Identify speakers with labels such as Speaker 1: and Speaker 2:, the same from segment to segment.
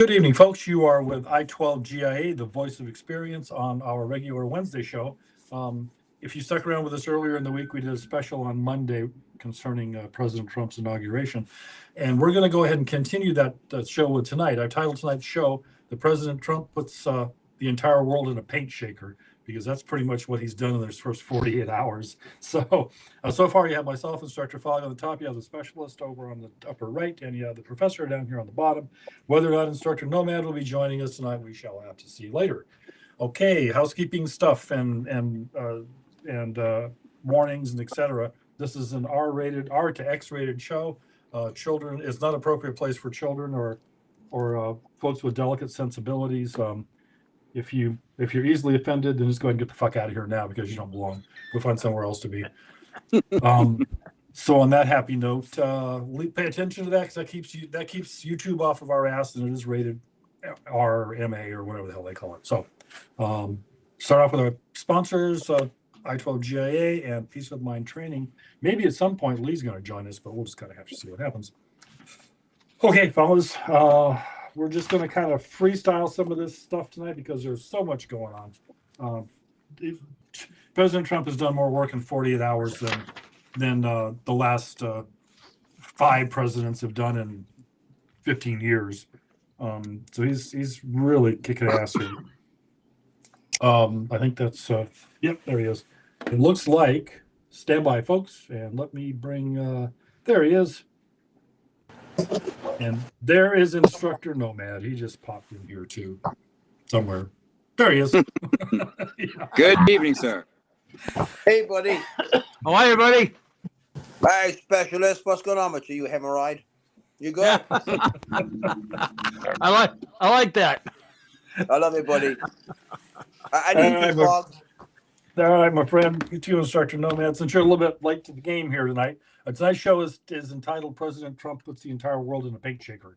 Speaker 1: Good evening, folks. You are with I-12GIA, the voice of experience, on our regular Wednesday show. If you stuck around with us earlier in the week, we did a special on Monday concerning President Trump's inauguration. And we're going to go ahead and continue that show with tonight. I titled tonight's show, "The President Trump Puts the Entire World in a Paint Shaker," because that's pretty much what he's done in his first 48 hours. So far you have myself, Instructor Fogg, on the top. You have the specialist over on the upper right, and you have the professor down here on the bottom. Whether or not Instructor Nomad will be joining us tonight, we shall have to see later. Okay, housekeeping stuff and warnings and etc. This is an R-rated, R to X-rated show. Children is not an appropriate place for children or folks with delicate sensibilities. If you're easily offended, then just go ahead and get the fuck out of here now, because you don't belong. We'll find somewhere else to be. So on that happy note, pay attention to that, because that keeps YouTube off of our ass, and it is rated R or MA or whatever the hell they call it. So start off with our sponsors, I-12GIA and Peace of Mind Training. Maybe at some point Lee's going to join us, but we'll just kind of have to see what happens. Okay, fellas. We're just going to kind of freestyle some of this stuff tonight because there's so much going on. President Trump has done more work in 48 hours than the last 5 presidents have done in 15 years. So he's really kicking ass here. I think that's yep, there he is. It looks like, stand by, folks, and let me bring there he is. And there is Instructor Nomad. He just popped in here too, somewhere. There he is.
Speaker 2: Yeah. Good evening, sir.
Speaker 3: Hey, buddy.
Speaker 4: How are you, buddy?
Speaker 3: Hey, specialist. What's going on with you? You hemorrhoid? You good?
Speaker 4: I like that.
Speaker 3: I love you, buddy. I need you, Bob.
Speaker 1: All right, my friend. You too, Instructor Nomad. Since you're a little bit late to the game here tonight, tonight's show is entitled "President Trump Puts the Entire World in a Paint Shaker."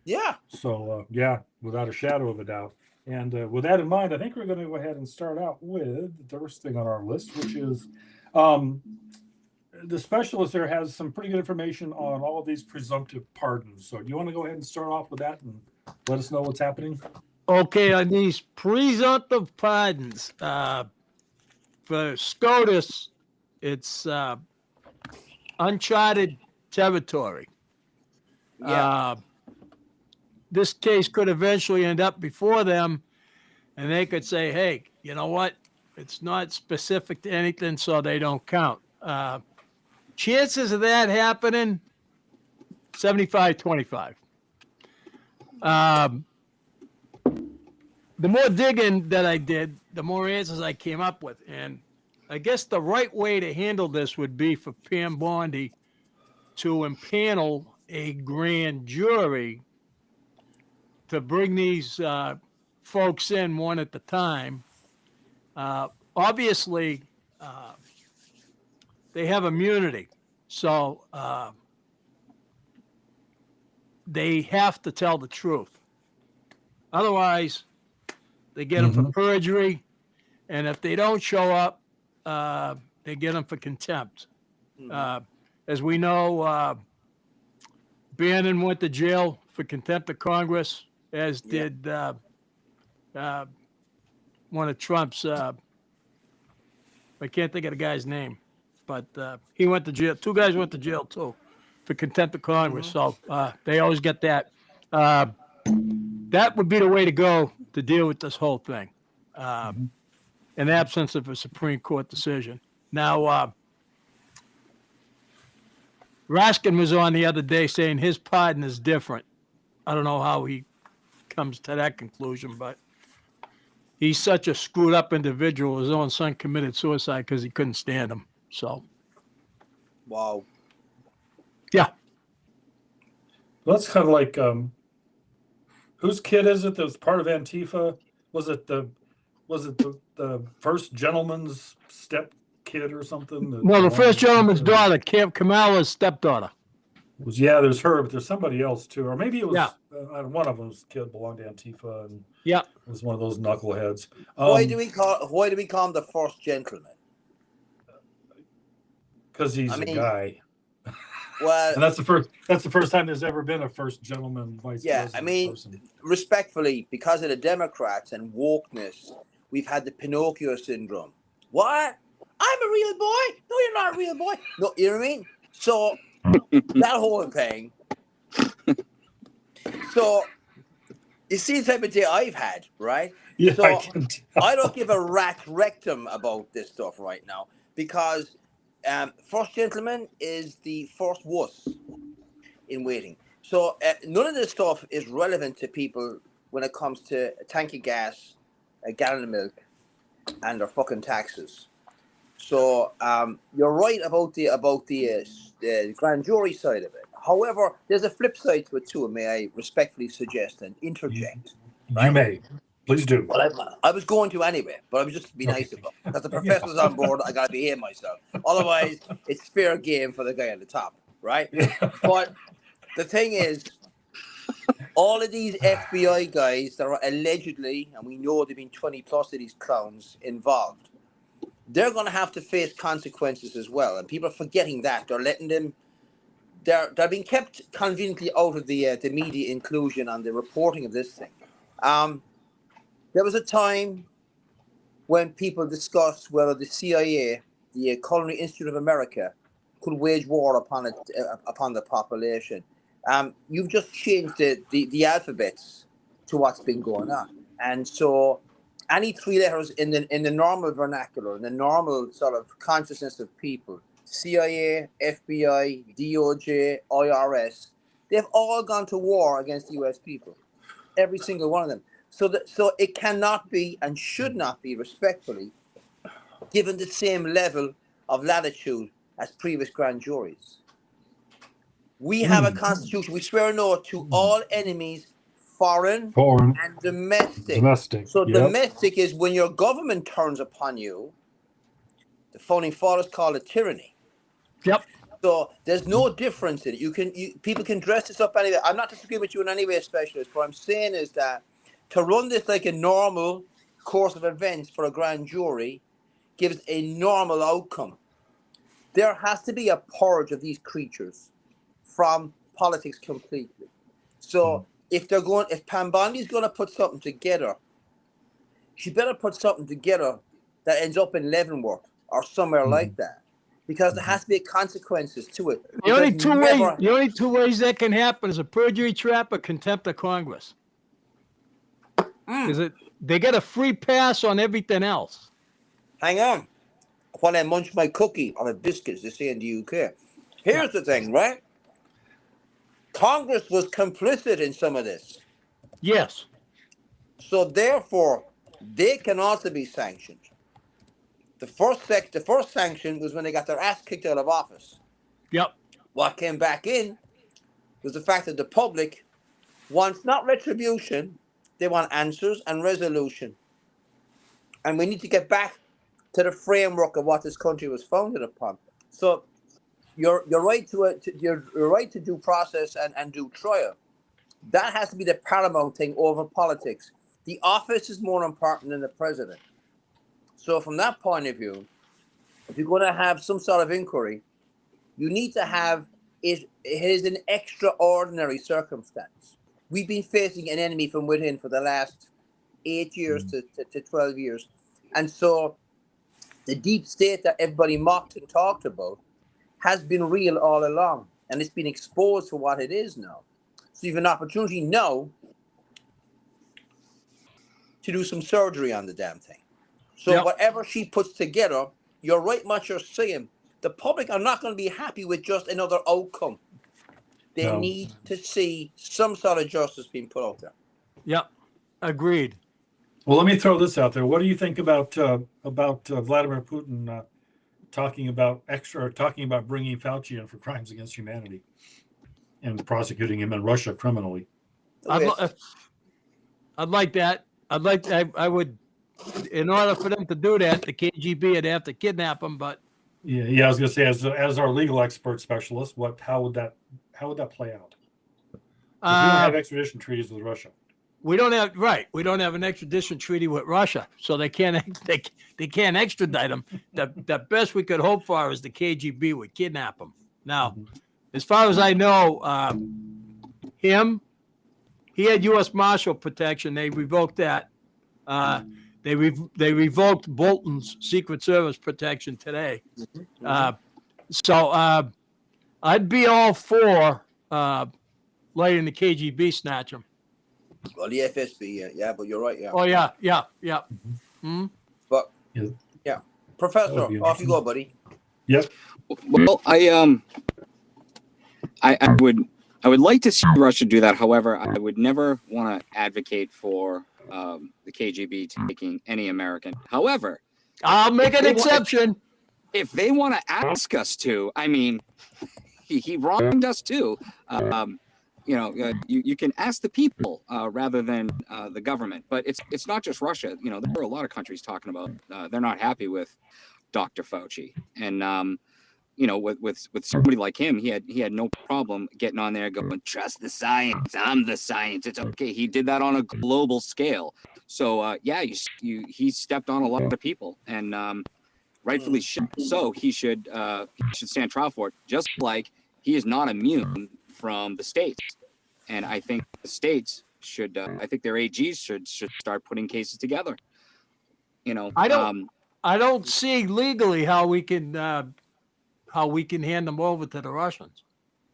Speaker 3: Yeah.
Speaker 1: So, yeah, without a shadow of a doubt. And with that in mind, I think we're going to go ahead and start out with the first thing on our list, which is the specialist there has some pretty good information on all of these presumptive pardons. So do you want to go ahead and start off with that and let us know what's happening?
Speaker 4: Okay, on these presumptive pardons, for SCOTUS, it's uncharted territory.
Speaker 3: Yeah.
Speaker 4: This case could eventually end up before them, and they could say, hey, you know what? It's not specific to anything, so they don't count. Chances of that happening, 75-25. The more digging that I did, the more answers I came up with. And I guess the right way to handle this would be for Pam Bondi to impanel a grand jury to bring these folks in one at a time. Obviously, they have immunity, so they have to tell the truth. Otherwise, they get them for perjury, and if they don't show up, they get them for contempt. As we know, Bannon went to jail for contempt of Congress, as did one of Trump's, I can't think of the guy's name, but he went to jail. 2 guys went to jail, too, for contempt of Congress. So they always get that. That would be the way to go to deal with this whole thing, in absence of a Supreme Court decision. Now, Raskin was on the other day saying his pardon is different. I don't know how he comes to that conclusion, but he's such a screwed up individual. His own son committed suicide because he couldn't stand him. So,
Speaker 3: wow.
Speaker 1: Yeah. That's kind of like, whose kid is it that was part of Antifa? Was it the first gentleman's step kid or something?
Speaker 4: No, the first gentleman's daughter, Kamala's stepdaughter.
Speaker 1: There's her, but there's somebody else too, or maybe it was one of them's kid belonged to Antifa and was one of those knuckleheads.
Speaker 3: Why do we call him the first gentleman?
Speaker 1: Because he's a guy.
Speaker 3: Well,
Speaker 1: And that's the first time there's ever been a first gentleman vice
Speaker 3: yeah,
Speaker 1: president
Speaker 3: I mean,
Speaker 1: person.
Speaker 3: respectfully, because of the Democrats and wokeness, we've had the Pinocchio syndrome. What? I'm a real boy? No, you're not a real boy. No, you know what I mean? So that whole thing. So you see the type of day I've had, right?
Speaker 1: Yeah,
Speaker 3: So
Speaker 1: I can tell.
Speaker 3: I don't give a rat's rectum about this stuff right now because first gentleman is the first wuss in waiting. So none of this stuff is relevant to people when it comes to a tank of gas, a gallon of milk, and their fucking taxes. So you're right about the grand jury side of it. However, there's a flip side to it too. May I respectfully suggest and interject?
Speaker 1: You
Speaker 3: Right?
Speaker 1: may. Please do.
Speaker 3: Well, I was going to anyway, but I was just to be nice about it. Because the professor's on board, I got to behave myself. Otherwise, it's fair game for the guy at the top, right? But the thing is, all of these FBI guys that are allegedly, and we know there have been 20 plus of these clowns involved, they're going to have to face consequences as well. And people are forgetting that. They're letting them, they're being kept conveniently out of the media inclusion and the reporting of this thing. There was a time when people discussed whether the CIA, the Culinary Institute of America, could wage war upon the population. You've just changed the alphabets to what's been going on, and so any three letters in the normal vernacular, in the normal sort of consciousness of people, CIA, FBI, DOJ, IRS, they've all gone to war against the U.S. people, every single one of them. So it cannot be and should not be, respectfully, given the same level of latitude as previous grand juries. We have a constitution. We swear an oath to all enemies, foreign and domestic. So
Speaker 1: yep.
Speaker 3: Domestic is when your government turns upon you. The founding fathers call it tyranny.
Speaker 4: Yep.
Speaker 3: So there's no difference in it. People can dress this up anyway. I'm not disagreeing with you in any way, specialist. What I'm saying is that to run this like a normal course of events for a grand jury gives a normal outcome. There has to be a purge of these creatures from politics completely. So if Pam Bondi's going to put something together, she better put something together that ends up in Leavenworth or somewhere like that, because there has to be consequences to it.
Speaker 4: The only two ways that can happen is a perjury trap or contempt of Congress. Is it? They get a free pass on everything else.
Speaker 3: Hang on. While I munch my cookie on a biscuit, they say in the UK. Here's the thing, right? Congress was complicit in some of this.
Speaker 4: Yes.
Speaker 3: So therefore, they can also be sanctioned. The first sanction was when they got their ass kicked out of office.
Speaker 4: Yep.
Speaker 3: What came back in was the fact that the public wants not retribution, they want answers and resolution. And we need to get back to the framework of what this country was founded upon. So your right to due process and due trial, that has to be the paramount thing over politics. The office is more important than the president. So from that point of view, if you're going to have some sort of inquiry, you need to have it is an extraordinary circumstance. We've been facing an enemy from within for the last 8 years to 12 years. And so the deep state that everybody mocked and talked about has been real all along. And it's been exposed for what it is now. So you have an opportunity now to do some surgery on the damn thing. So whatever she puts together, you're right much you're saying. The public are not going to be happy with just another outcome. They need to see some sort of justice being put out there.
Speaker 4: Yep. Agreed.
Speaker 1: Well, let me throw this out there. What do you think about Vladimir Putin talking about bringing Fauci in for crimes against humanity and prosecuting him in Russia criminally?
Speaker 4: I'd like that. I would, in order for them to do that, the KGB would have to kidnap him. But
Speaker 1: yeah, I was going to say, as our legal expert specialist, how would that play out? We don't have extradition treaties with Russia.
Speaker 4: We don't have an extradition treaty with Russia, so they can't extradite him. The best we could hope for is the KGB would kidnap him. Now, as far as I know, he had U.S. Marshal protection. They revoked that. They revoked Bolton's Secret Service protection today. So I'd be all for letting the KGB snatch him.
Speaker 3: Well, the FSB, yeah, but you're right, yeah.
Speaker 4: Oh yeah. Hmm?
Speaker 3: But
Speaker 1: Yeah.
Speaker 3: yeah,
Speaker 1: That
Speaker 3: Professor,
Speaker 1: would be
Speaker 3: off you go, buddy.
Speaker 1: Yep.
Speaker 2: Well, I would like to see Russia do that. However, I would never want to advocate for the KGB taking any American. However,
Speaker 4: I'll make an
Speaker 2: they want-
Speaker 4: exception.
Speaker 2: if they want to ask us to, I mean, he wronged us too. You can ask the people rather than the government. But it's not just Russia. You know, there are a lot of countries talking about they're not happy with Dr. Fauci, and with somebody like him, he had no problem getting on there going, trust the science. I'm the science. It's okay. He did that on a global scale. So he stepped on a lot of people, and rightfully so. He should stand trial for it. Just like he is not immune from the states, and I think the states should. I think their AGs should start putting cases together. You know,
Speaker 4: I don't see legally how we can hand them over to the Russians.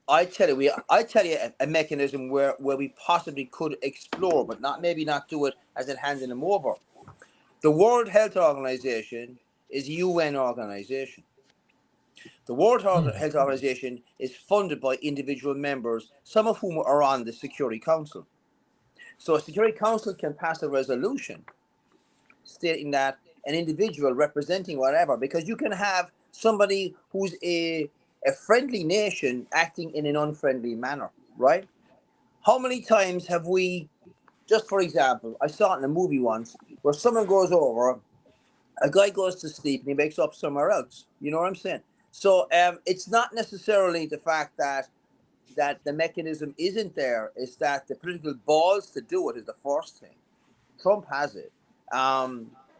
Speaker 3: I tell you a mechanism where we possibly could explore, but not do it as in handing them over. The World Health Organization is a UN organization. The World Health Organization is funded by individual members, some of whom are on the Security Council. So a Security Council can pass a resolution stating that an individual representing whatever, because you can have somebody who's a friendly nation acting in an unfriendly manner, right? How many times have we, just for example, I saw it in a movie once where someone goes over, a guy goes to sleep and he wakes up somewhere else. You know what I'm saying? So it's not necessarily the fact that the mechanism isn't there. It's that the political balls to do it is the first thing. Trump has it.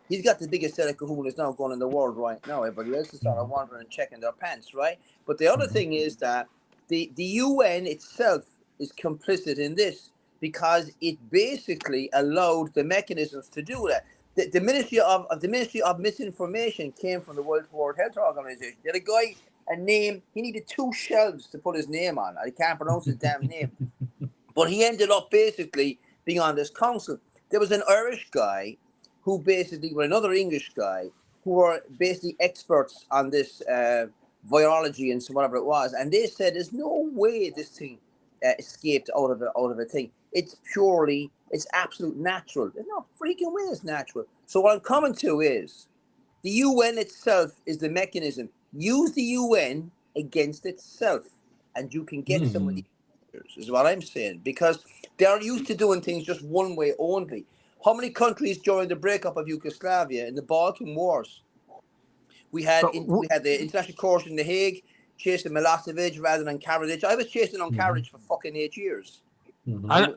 Speaker 3: He's got the biggest set of kahunas now going in the world right now. Everybody else is sort of wandering and checking their pants, right? But the other thing is that the UN itself is complicit in this because it basically allowed the mechanisms to do that. The Ministry of Misinformation came from the World Health Organization. They had a guy, a name, he needed 2 shelves to put his name on. I can't pronounce his damn name. But he ended up basically being on this council. There was an Irish guy who basically, with another English guy, who were basically experts on this virology and so whatever it was. And they said, there's no way this thing escaped out of a thing. It's absolute natural. There's no freaking way it's natural. So what I'm coming to is the UN itself is the mechanism. Use the UN against itself, and you can get some of the answers, is what I'm saying. Because they're used to doing things just one way only. How many countries during the breakup of Yugoslavia in the Balkan Wars? We had the international court in The Hague chasing Milosevic rather than Karadzic. I was chasing on Karadzic for fucking 8 years.
Speaker 4: I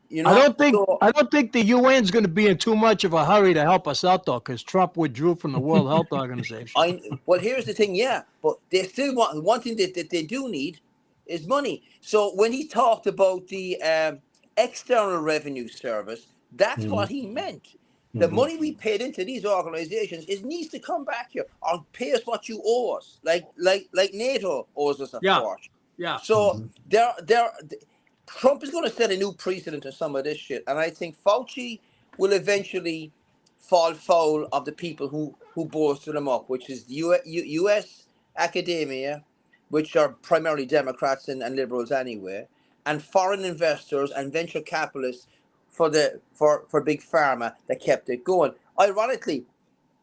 Speaker 4: don't think the UN's going to be in too much of a hurry to help us out though, because Trump withdrew from the World Health Organization.
Speaker 3: Well, here's the thing, yeah, but they still want one thing that they do need is money. So when he talked about the external revenue service, that's what he meant. The money we paid into these organizations needs to come back here or pay us what you owe us, like NATO owes us a fortune.
Speaker 4: Yeah.
Speaker 3: So Trump is going to set a new precedent to some of this shit, and I think Fauci will eventually fall foul of the people who bolster him up, which is U.S. academia, which are primarily Democrats and liberals anyway, and foreign investors and venture capitalists for big pharma that kept it going. Ironically,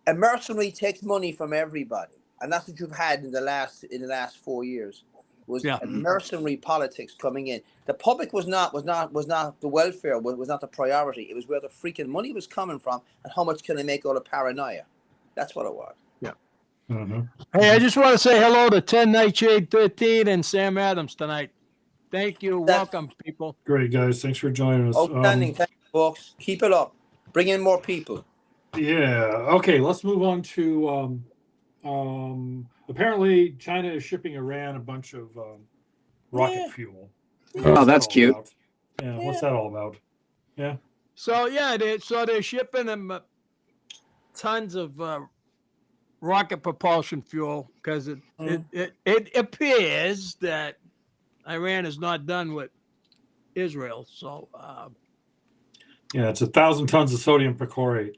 Speaker 3: a mercenary takes money from everybody, and that's what you've had in the last 4 years. Was mercenary politics coming in. The public was not the welfare, was not the priority. It was where the freaking money was coming from and how much can they make out of paranoia. That's what it was.
Speaker 4: Yeah. Hey, I just want to say hello to 10 Nightshade 13 and Sam Adams tonight. Thank you. Welcome, people.
Speaker 1: Great, guys. Thanks for joining us.
Speaker 3: Outstanding. Thank you, folks. Keep it up. Bring in more people.
Speaker 1: Yeah. Okay, let's move on to apparently China is shipping Iran a bunch of rocket
Speaker 3: Yeah.
Speaker 1: fuel.
Speaker 2: Oh,
Speaker 1: What's
Speaker 2: that's
Speaker 1: that all
Speaker 2: cute.
Speaker 1: about? Yeah, what's that all about? Yeah.
Speaker 4: So yeah, they're shipping them tons of rocket propulsion fuel because it appears that Iran is not done with Israel. So
Speaker 1: Yeah, it's 1,000 tons of sodium perchlorate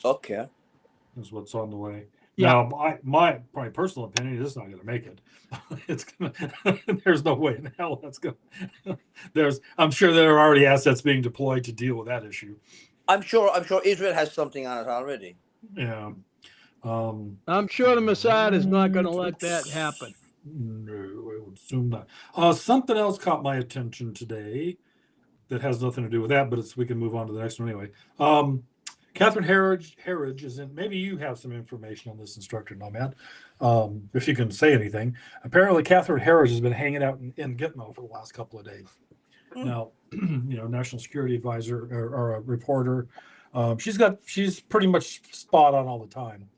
Speaker 3: Okay.
Speaker 1: is what's on the way.
Speaker 4: Yeah.
Speaker 1: Now, my personal opinion is it's not going to make it. It's gonna. There's no way in hell that's going. I'm sure there are already assets being deployed to deal with that issue.
Speaker 3: I'm sure Israel has something on it already.
Speaker 1: Yeah.
Speaker 4: I'm sure the Mossad is not going to let that happen.
Speaker 1: No, I would assume not. Something else caught my attention today that has nothing to do with that, but we can move on to the next one anyway. Catherine Herridge is in. Maybe you have some information on this, Instructor Nomad, if you can say anything. Apparently, Catherine Herridge has been hanging out in Gitmo for the last couple of days. Now, National Security Advisor or a reporter. She's pretty much spot on all the time.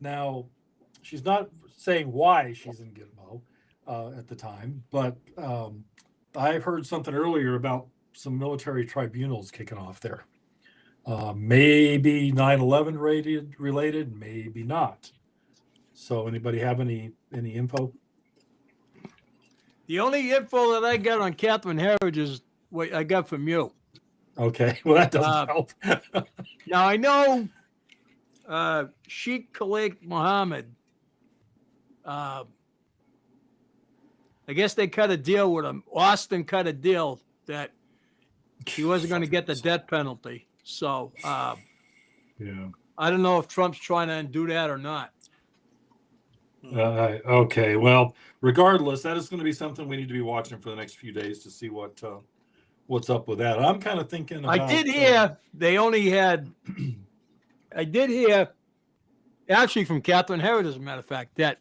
Speaker 1: Now, she's not saying why she's in Gitmo at the time, but I heard something earlier about some military tribunals kicking off there. Maybe 9/11 related, maybe not. So, anybody have any info?
Speaker 4: The only info that I got on Catherine Herridge is what I got from you.
Speaker 1: Okay, well that doesn't help.
Speaker 4: Now I know Sheikh Khalid Mohammed. I guess they cut a deal with him. Austin cut a deal that he wasn't going to get the death penalty. So
Speaker 1: Yeah.
Speaker 4: I don't know if Trump's trying to undo that or not.
Speaker 1: Okay, well, regardless, that is going to be something we need to be watching for the next few days to see what's up with that. I'm kind of thinking about.
Speaker 4: I did hear they only had. I did hear, actually, from Catherine Herridge, as a matter of fact, that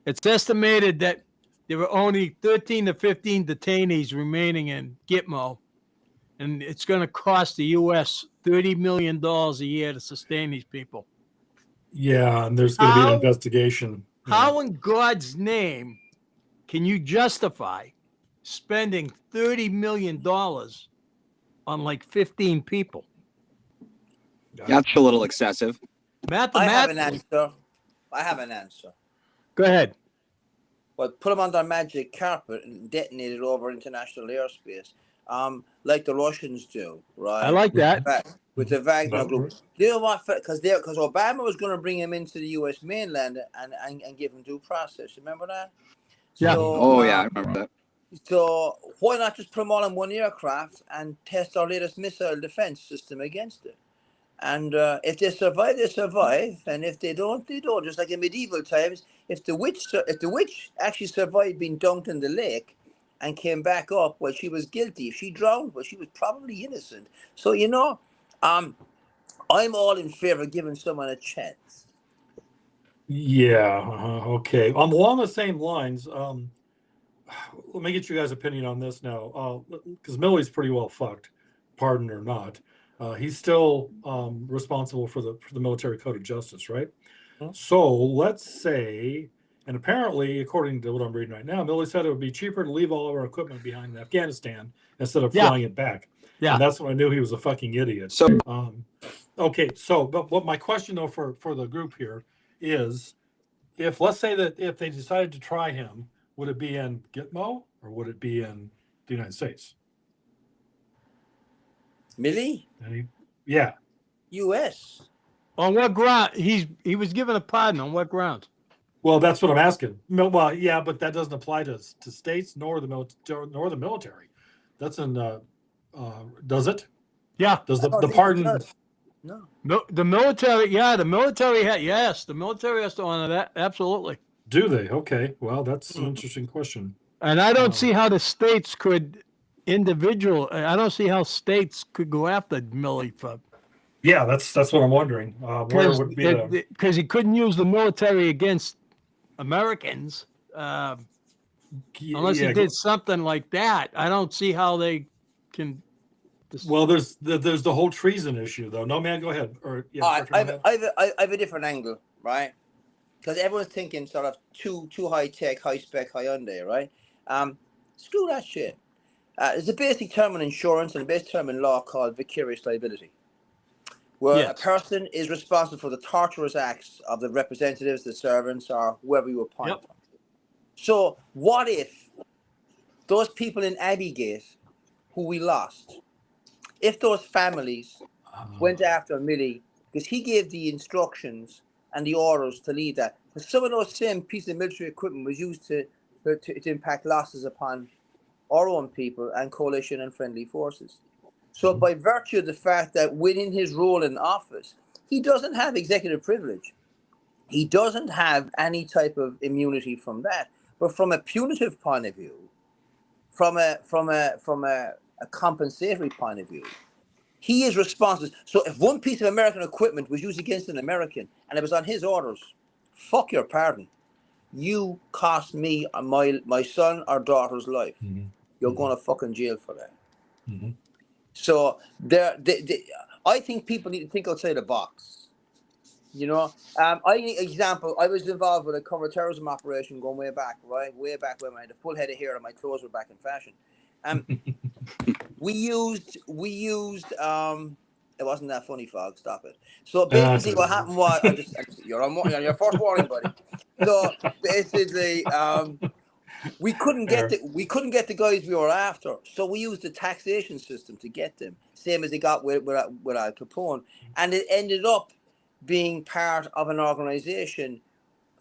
Speaker 4: it's estimated that there were only 13 to 15 detainees remaining in Gitmo, and it's going to cost the U.S. $30 million a year to sustain these people.
Speaker 1: Yeah, and there's going to be an investigation.
Speaker 4: How in God's name can you justify spending $30 million on like 15 people?
Speaker 2: That's a little excessive.
Speaker 3: I have an answer.
Speaker 4: Go ahead.
Speaker 3: But put them on their magic carpet and detonate it over international airspace, like the Russians do, right?
Speaker 4: I like that.
Speaker 3: With the Wagner group. Do you know what? Because Obama was going to bring him into the U.S. mainland and give him due process. Remember that?
Speaker 4: Yeah.
Speaker 2: Oh, yeah, I remember that.
Speaker 3: So why not just put them all in one aircraft and test our latest missile defense system against it? And if they survive, they survive, and if they don't, they don't. Just like in medieval times, if the witch actually survived being dunked in the lake and came back up, well, she was guilty. If she drowned, well, she was probably innocent. So I'm all in favor of giving someone a chance.
Speaker 1: Yeah. Okay. Along the same lines, let me get you guys' opinion on this now, because Milley's pretty well fucked, pardon or not. He's still responsible for the military code of justice, right? So let's say, and apparently, according to what I'm reading right now, Milley said it would be cheaper to leave all of our equipment behind in Afghanistan instead of flying it back.
Speaker 4: Yeah.
Speaker 1: And that's when I knew he was a fucking idiot.
Speaker 2: So,
Speaker 1: okay. So, but what my question though for the group here is, let's say that if they decided to try him, would it be in Gitmo or would it be in the United States?
Speaker 3: Millie?
Speaker 1: Yeah.
Speaker 3: U.S.
Speaker 4: On what ground? He was given a pardon. On what grounds?
Speaker 1: Well, that's what I'm asking. Well, yeah, but that doesn't apply to states nor the military. That's in. Does it?
Speaker 4: Yeah.
Speaker 1: Does the pardon?
Speaker 3: No.
Speaker 4: The military. Yeah, the military. Yes, the military has to honor that. Absolutely.
Speaker 1: Do they? Okay. Well, that's an interesting question.
Speaker 4: And I don't see how the states could I don't see how states could go after Milley for.
Speaker 1: Yeah, that's what I'm wondering. Where would be
Speaker 4: because he couldn't use the military against Americans unless he did something like that. I don't see how they can.
Speaker 1: Well, there's the whole treason issue, though. No, man, go ahead. Or yeah,
Speaker 3: I have a different angle, right? Because everyone's thinking sort of too high tech, high spec, high Hyundai, right? Screw that shit. There's a basic term in insurance and a basic term in law called vicarious liability, where a
Speaker 4: Yes.
Speaker 3: person is responsible for the torturous acts of the representatives, the servants, or whoever you appoint.
Speaker 4: Yep.
Speaker 3: So what if those people in Abbeygate who we lost, if those families went after Milley because he gave the instructions and the orders to lead that, but some of those same pieces of military equipment was used to impact losses upon our own people and coalition and friendly forces. So by virtue of the fact that within his role in office, he doesn't have executive privilege. He doesn't have any type of immunity from that. But from a punitive point of view, from a compensatory point of view, he is responsible. So if one piece of American equipment was used against an American and it was on his orders, fuck your pardon. You cost me my son or daughter's life. You're going to fucking jail for that. So I think people need to think outside the box. You know, I was involved with a counter-terrorism operation going way back, right? Way back when I had a full head of hair and my clothes were back in fashion. We used it wasn't that funny, Fog, stop it. So basically what happened was, you're on your first warning, buddy. So basically, we couldn't get the guys we were after, so we used the taxation system to get them, same as they got with Al Capone, and it ended up being part of an organization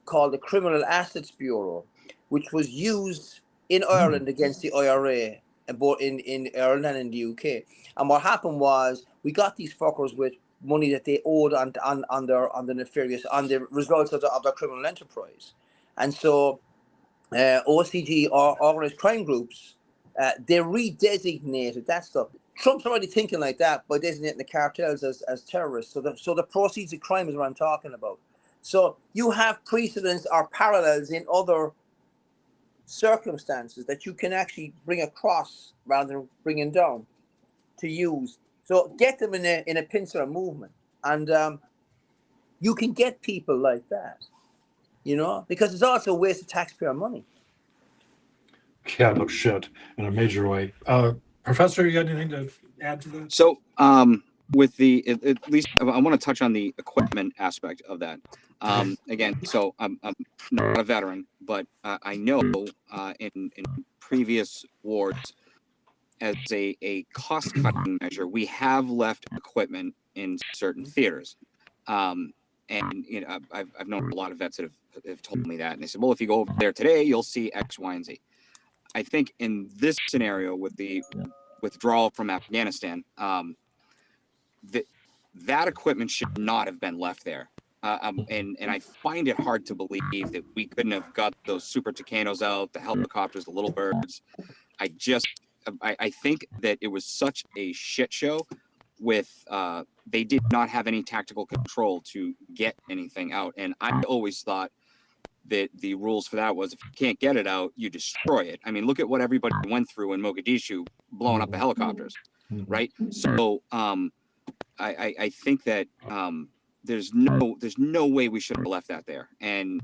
Speaker 3: called the Criminal Assets Bureau, which was used in Ireland against the IRA, both in Ireland and in the UK. And what happened was we got these fuckers with money that they owed on the results of their criminal enterprise, and so OCG or organized crime groups, they redesignated that stuff. Trump's already thinking like that by designating the cartels as terrorists. So the proceeds of crime is what I'm talking about. So you have precedents or parallels in other circumstances that you can actually bring across rather than bringing down to use. So get them in a pincer movement, and you can get people like that, you know, because it's also a waste of taxpayer money.
Speaker 1: Yeah, no shit, in a major way. Professor, you got anything to add to that?
Speaker 2: So, with at least I want to touch on the equipment aspect of that. Again, so I'm not a veteran, but I know in previous wars, as a cost cutting measure, we have left equipment in certain theaters. And you know, I've known a lot of vets that have told me that, and they said, well, if you go over there today, you'll see X, Y, and Z. I think in this scenario with the withdrawal from Afghanistan, that equipment should not have been left there. And I find it hard to believe that we couldn't have got those Super Tucanos out, the helicopters, the little birds. I think that it was such a shit show with they did not have any tactical control to get anything out. And I always thought that the rules for that was if you can't get it out, you destroy it. I mean, look at what everybody went through in Mogadishu, blowing up the helicopters, right? So I think that there's no way we should have left that there, and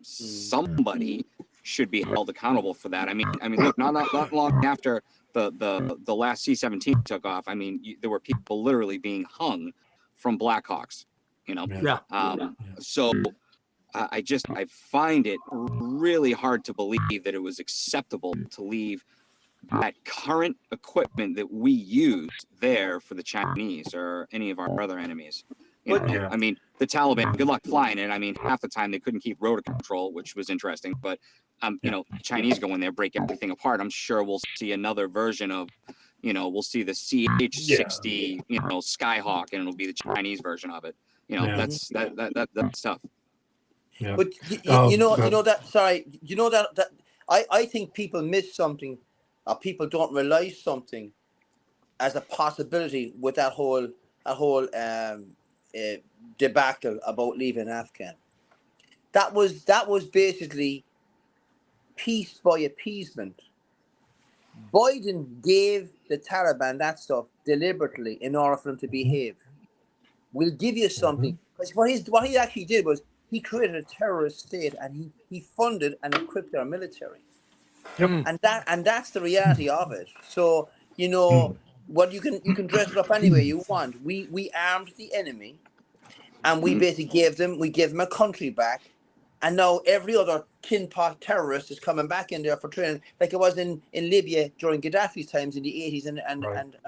Speaker 2: somebody should be held accountable for that. I mean, look, not long after the last C-17 took off, I mean, there were people literally being hung from Blackhawks, you know.
Speaker 4: Yeah.
Speaker 2: So I find it really hard to believe that it was acceptable to leave that current equipment that we use there for the Chinese or any of our other enemies. You know, I mean, the Taliban, good luck flying it. I mean, half the time they couldn't keep rotor control, which was interesting. But, you know, the Chinese go in there, break everything apart. I'm sure we'll see another version of, you know, we'll see the CH-60, you know, Skyhawk, and it'll be the Chinese version of it. You know, that's tough.
Speaker 1: Yeah.
Speaker 3: But you know that. Sorry, you know that I think people miss something, or people don't realize something as a possibility with that whole debacle about leaving Afghan. That was basically peace by appeasement. Biden gave the Taliban that stuff deliberately in order for them to behave. We'll give you something. Because what he actually did was he created a terrorist state, and he funded and equipped their military. and that's the reality of it. So what you can dress it up any way you want. We armed the enemy, and we basically gave them a country back, and now every other tin pot terrorist is coming back in there for training, like it was in Libya during Gaddafi's times in the 80s and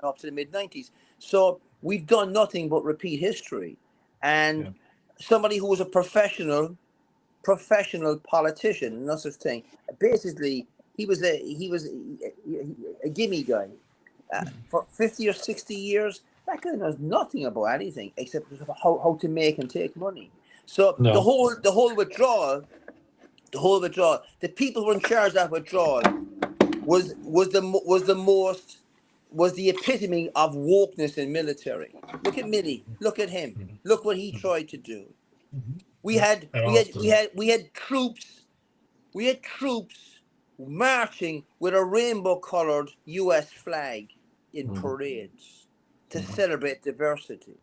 Speaker 3: up to the mid 90s. So we've done nothing but repeat history, and somebody who was a professional politician, no such thing. Basically, he was a gimme guy for 50 or 60 years. That guy knows nothing about anything except how to make and take money. So the whole withdrawal, the people who were in charge of that withdrawal was the epitome of wokeness in military. Look at Milley. Look at him. Look what he tried to do. We had troops marching with a rainbow-colored U.S. flag in parades to celebrate diversity.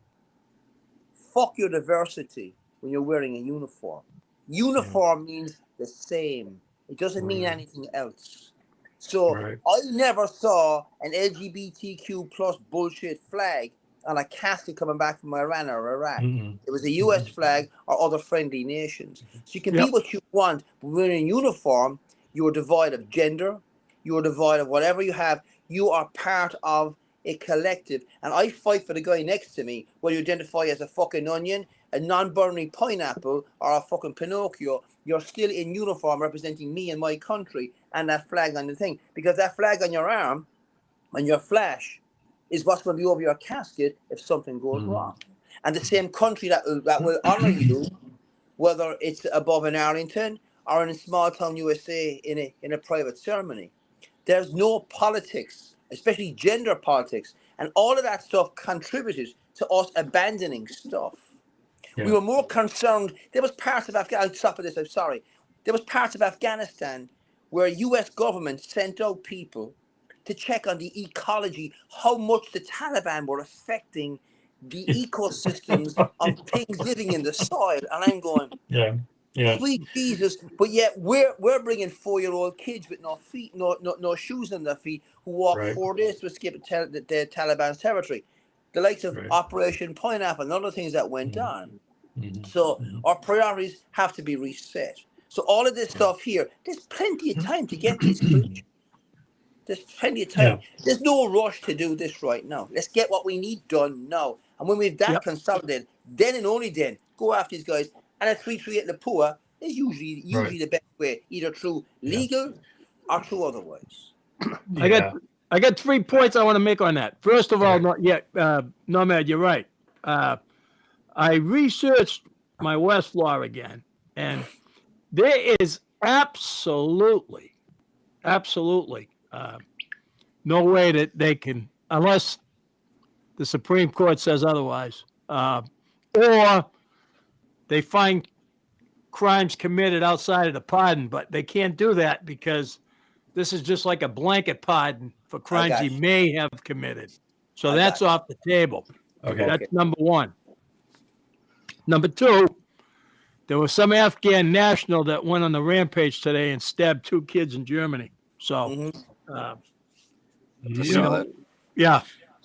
Speaker 3: Fuck your diversity when you're wearing a uniform. Uniform means the same. It doesn't mean anything else. So I never saw an LGBTQ plus bullshit flag on a casket coming back from Iran or Iraq. It was a U.S. flag or other friendly nations. So you can be what you want, but when you're in uniform, you are devoid of gender, you are devoid of whatever you have. You are part of a collective. And I fight for the guy next to me, whether you identify as a fucking onion, a non-burning pineapple, or a fucking Pinocchio. You're still in uniform representing me and my country and that flag on the thing. Because that flag on your arm and your flash is what's going to be over your casket if something goes wrong. And the same country that will honor you, whether it's above in Arlington or in a small town USA in a private ceremony. There's no politics, especially gender politics. And all of that stuff contributed to us abandoning stuff. Yeah. We were more concerned. There was parts of Afghanistan, I'll stop at this, I'm sorry. There was parts of Afghanistan where US government sent out people to check on the ecology, how much the Taliban were affecting the ecosystems of things living in the soil. And I'm going, sweet Jesus, but yet we're bringing 4-year-old kids with no feet, no shoes on their feet, who walk 4 days to escape the Taliban's territory. The likes of Operation Pineapple and other things that went on. So our priorities have to be reset. So all of this stuff here, there's plenty of time to get these creatures. There's plenty of time. There's no rush to do this right now. Let's get what we need done now. And when we've that consolidated, then and only then, go after these guys. And a 338 Lapua is usually the best way, either through legal or through otherwise.
Speaker 4: I got 3 points I want to make on that. First of all, Nomad, you're right. I researched my Westlaw again, and there is absolutely no way that they can, unless the Supreme Court says otherwise, or they find crimes committed outside of the pardon, but they can't do that because this is just like a blanket pardon for crimes he may have committed. So that's off the table.
Speaker 1: Okay.
Speaker 4: That's number one. Number two, there was some Afghan national that went on the rampage today and stabbed 2 kids in Germany. So,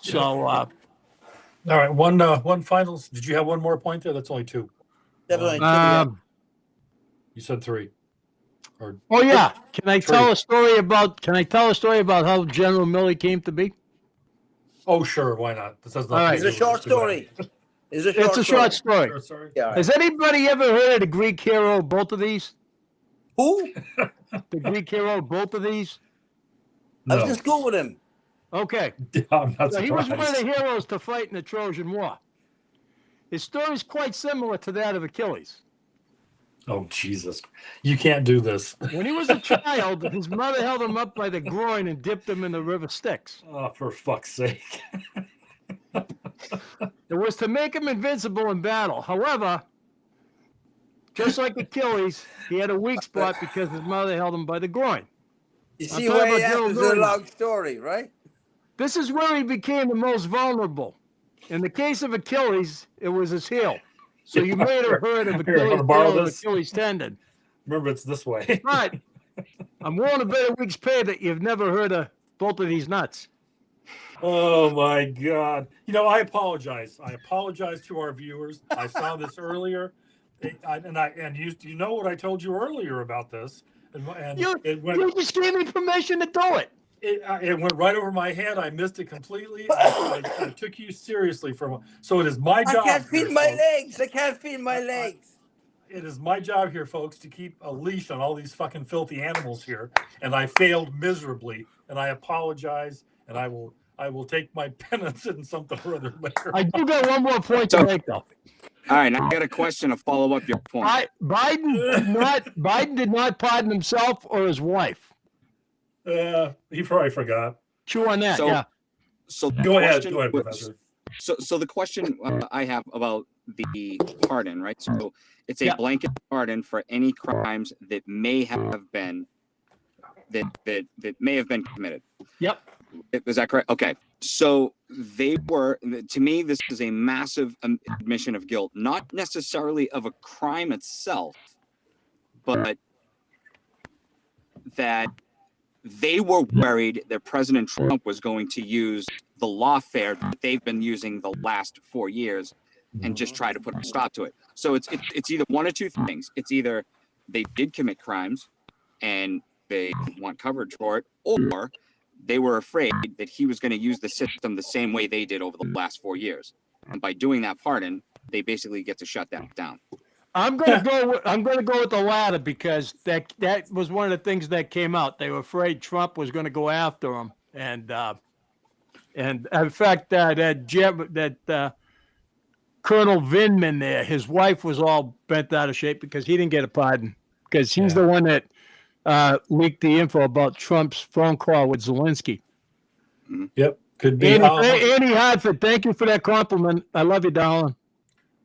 Speaker 4: So,
Speaker 1: all right. One final. Did you have one more point there? That's only 2. You said 3. Can I tell a story about how General Milley came to be? Oh, sure. Why not? This has
Speaker 3: It's a short story.
Speaker 4: It's a short story.
Speaker 3: Yeah,
Speaker 4: Has anybody ever heard of the Greek hero, both of these?
Speaker 3: Who?
Speaker 4: The Greek hero, both of these?
Speaker 3: I was just going with him.
Speaker 4: Okay.
Speaker 1: I'm not
Speaker 4: So he was one of
Speaker 1: surprised.
Speaker 4: the heroes to fight in the Trojan War. His story is quite similar to that of Achilles.
Speaker 1: Oh, Jesus. You can't do this.
Speaker 4: When he was a child, his mother held him up by the groin and dipped him in the river Styx.
Speaker 1: Oh, for fuck's sake.
Speaker 4: It was to make him invincible in battle. However, just like Achilles, he had a weak spot because his mother held him by the groin.
Speaker 3: You see where he has a long story, right?
Speaker 4: This is where he became the most vulnerable. In the case of Achilles, it was his heel. So you may have heard of Achilles heel and Achilles tendon.
Speaker 1: Remember, it's this way.
Speaker 4: But I'm willing to bet a week's pay that you've never heard of both of these nuts.
Speaker 1: Oh my God. I apologize. I apologize to our viewers. I saw this earlier. And you know what I told you earlier about this. And
Speaker 4: You,
Speaker 1: it went
Speaker 4: you just gave me permission to do it.
Speaker 1: it went right over my head. I missed it completely. I took you seriously so it is my
Speaker 3: I
Speaker 1: job.
Speaker 3: can't feel
Speaker 1: here,
Speaker 3: my
Speaker 1: folks.
Speaker 3: legs. I can't feel my legs.
Speaker 1: It is my job here, folks, to keep a leash on all these fucking filthy animals here. And I failed miserably. And I apologize. And I will take my penance in something or other later.
Speaker 4: I do got one more point to make, though.
Speaker 2: All right, I got a question to follow up your point.
Speaker 4: Biden did not pardon himself or his wife.
Speaker 1: He probably forgot.
Speaker 4: Chew on that.
Speaker 2: So-
Speaker 4: Yeah.
Speaker 2: So the
Speaker 1: Go ahead,
Speaker 2: question was-
Speaker 1: Professor.
Speaker 2: So the question I have about the pardon, right? So it's a
Speaker 4: Yeah.
Speaker 2: blanket pardon for any crimes that may have been committed.
Speaker 4: Yep.
Speaker 2: Is that correct? Okay. So to me, this is a massive admission of guilt, not necessarily of a crime itself, but that they were worried that President Trump was going to use the lawfare that they've been using the last 4 years and just try to put a stop to it. So it's either one or two things. It's either they did commit crimes and they want coverage for it, or they were afraid that he was going to use the system the same way they did over the last 4 years. And by doing that pardon, they basically get to shut that down.
Speaker 4: I'm gonna go with the latter because that was one of the things that came out. They were afraid Trump was going to go after him, and in fact, Colonel Vindman there, his wife was all bent out of shape because he didn't get a pardon because he's the one that leaked the info about Trump's phone call with Zelensky.
Speaker 1: Yep, could be.
Speaker 4: Annie Hartford, thank you for that compliment. I love you, darling.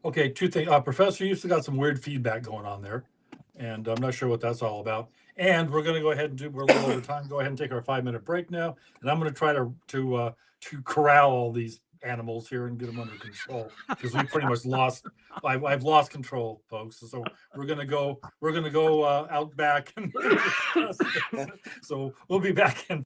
Speaker 1: Okay, two things. Professor, you've still got some weird feedback going on there, and I'm not sure what that's all about. And we're going to go ahead and we're a little over time. Go ahead and take our 5-minute break now, and I'm going to try to corral all these animals here and get them under control because we pretty much lost. I've lost control, folks. So we're going to go out back and so we'll be back in.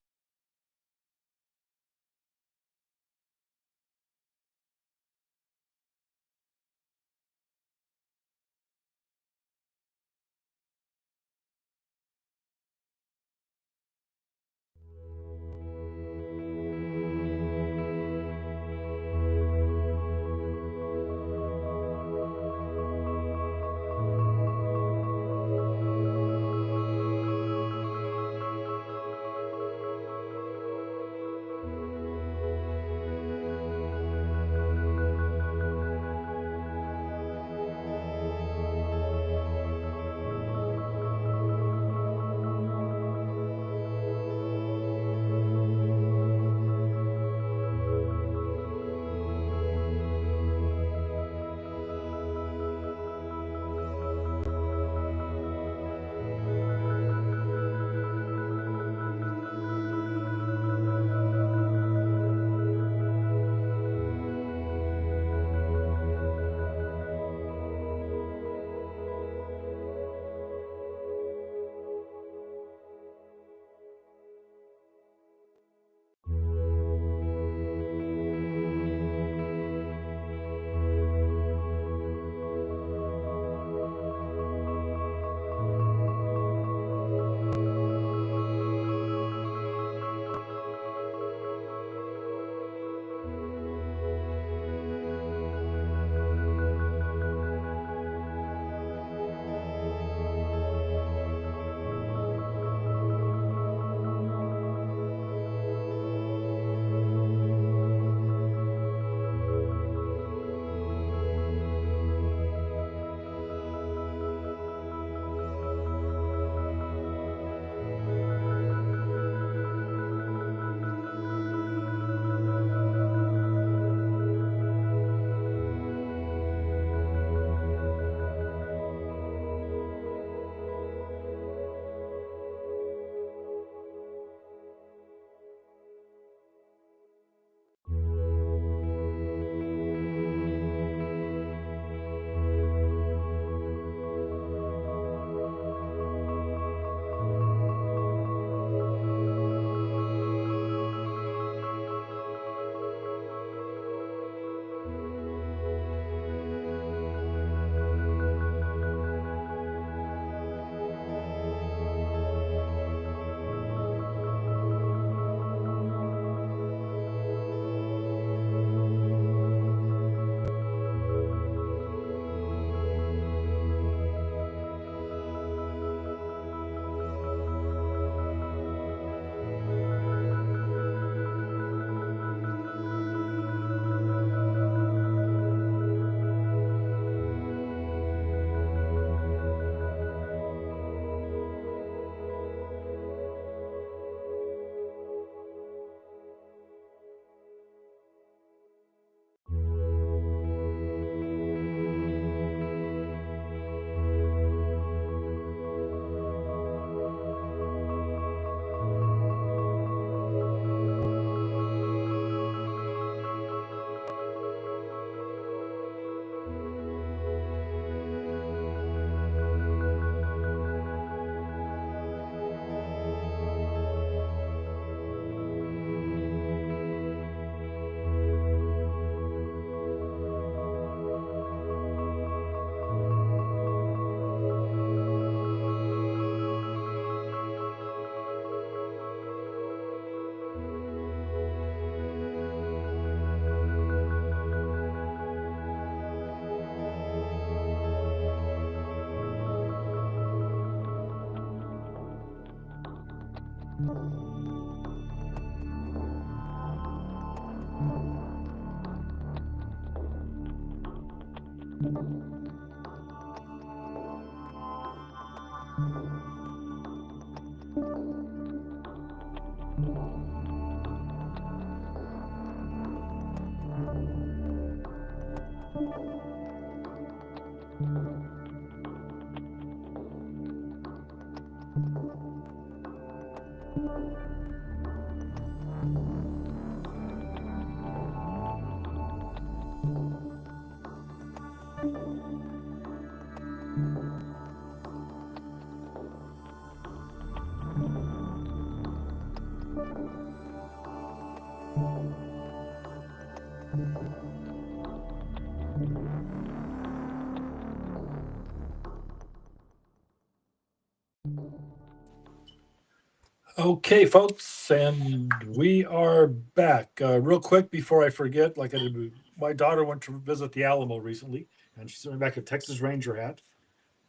Speaker 1: Okay, folks, and we are back. Real quick before I forget, like I did, my daughter went to visit the Alamo recently, and she sent me back a Texas Ranger hat,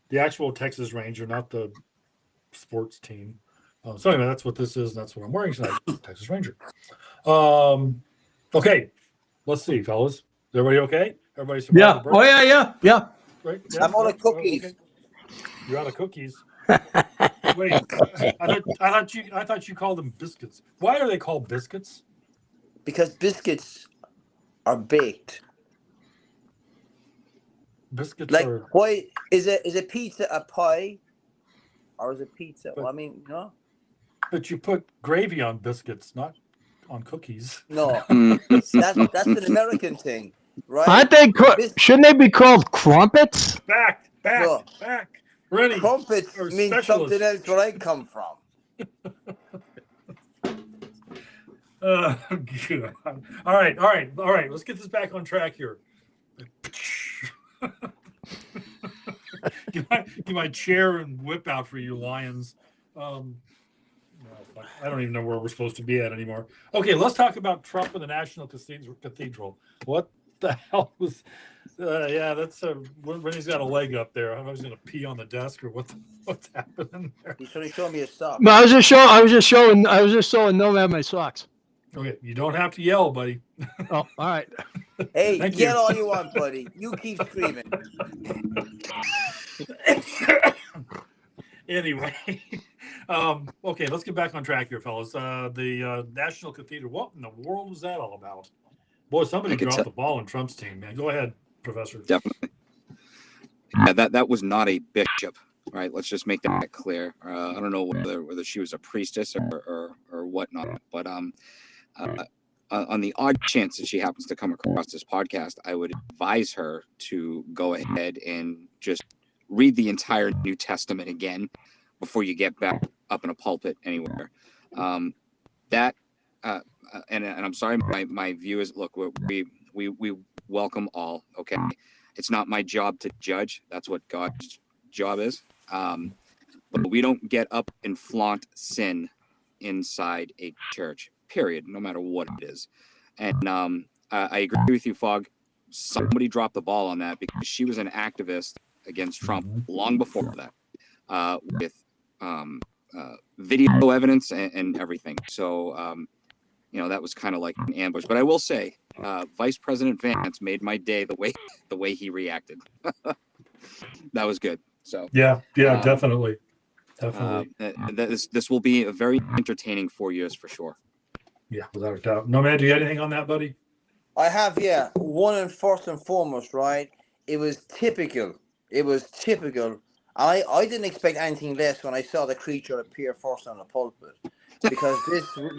Speaker 1: the actual Texas Ranger, not the sports team. So anyway, that's what this is, and that's what I'm wearing tonight, Texas Ranger. Okay, let's see, fellas. Is everybody okay? Everybody survived
Speaker 4: Yeah.
Speaker 1: the break?
Speaker 4: Oh yeah.
Speaker 1: Right?
Speaker 3: I'm out of
Speaker 1: Yeah,
Speaker 3: cookies.
Speaker 1: okay. You're out of cookies. Wait, I thought you called them biscuits. Why are they called biscuits?
Speaker 3: Because biscuits are baked.
Speaker 1: Biscuits
Speaker 3: Like,
Speaker 1: are,
Speaker 3: why is a pizza a pie, or is it pizza? Well, I mean, no,
Speaker 1: but you put gravy on biscuits, not on cookies.
Speaker 3: no.
Speaker 2: Mm.
Speaker 3: That's an American thing, right?
Speaker 4: Aren't they?
Speaker 3: Bis-
Speaker 4: Shouldn't they be called crumpets?
Speaker 1: Back.
Speaker 3: No.
Speaker 1: Ready.
Speaker 3: Crumpets
Speaker 1: Or
Speaker 3: mean
Speaker 1: specialists.
Speaker 3: something else where I come from.
Speaker 1: God. All right. Let's get this back on track here. Get my chair and whip out for you, lions. No, fuck, I don't even know where we're supposed to be at anymore. Okay, let's talk about Trump and the National Cathedral. What the hell was? Yeah, that's when he's got a leg up there. I don't know if he's gonna pee on the desk or what's happening there.
Speaker 3: He's trying to show me his sock.
Speaker 4: No, I was just showing no have my socks.
Speaker 1: Okay, you don't have to yell, buddy.
Speaker 4: Oh, all right.
Speaker 3: Hey,
Speaker 1: Thank you.
Speaker 3: yell all you want, buddy. You keep screaming.
Speaker 1: Anyway, okay, let's get back on track here, fellas. The National Cathedral. What in the world was that all about? Boy, somebody
Speaker 2: I could
Speaker 1: dropped
Speaker 2: tell-
Speaker 1: the ball in Trump's team, man. Go ahead, Professor.
Speaker 2: Definitely. Yeah, that was not a bishop, right? Let's just make that clear. I don't know whether she was a priestess or whatnot, but on the odd chance that she happens to come across this podcast, I would advise her to go ahead and just read the entire New Testament again before you get back up in a pulpit anywhere. And I'm sorry, my view is, look, we welcome all. Okay, it's not my job to judge. That's what God's job is. But we don't get up and flaunt sin inside a church. Period. No matter what it is. And I agree with you, Fogg. Somebody dropped the ball on that because she was an activist against Trump long before that, with video evidence and everything. So, that was kind of like an ambush. But I will say, Vice President Vance made my day the way he reacted. That was good. So
Speaker 1: Yeah,
Speaker 2: Um,
Speaker 1: definitely.
Speaker 2: this will be a very entertaining 4 years for sure.
Speaker 1: Yeah, without a doubt. No, man, do you have anything on that, buddy?
Speaker 3: I have, yeah. One and first and foremost, right? It was typical. I didn't expect anything less when I saw the creature appear first on the pulpit. Because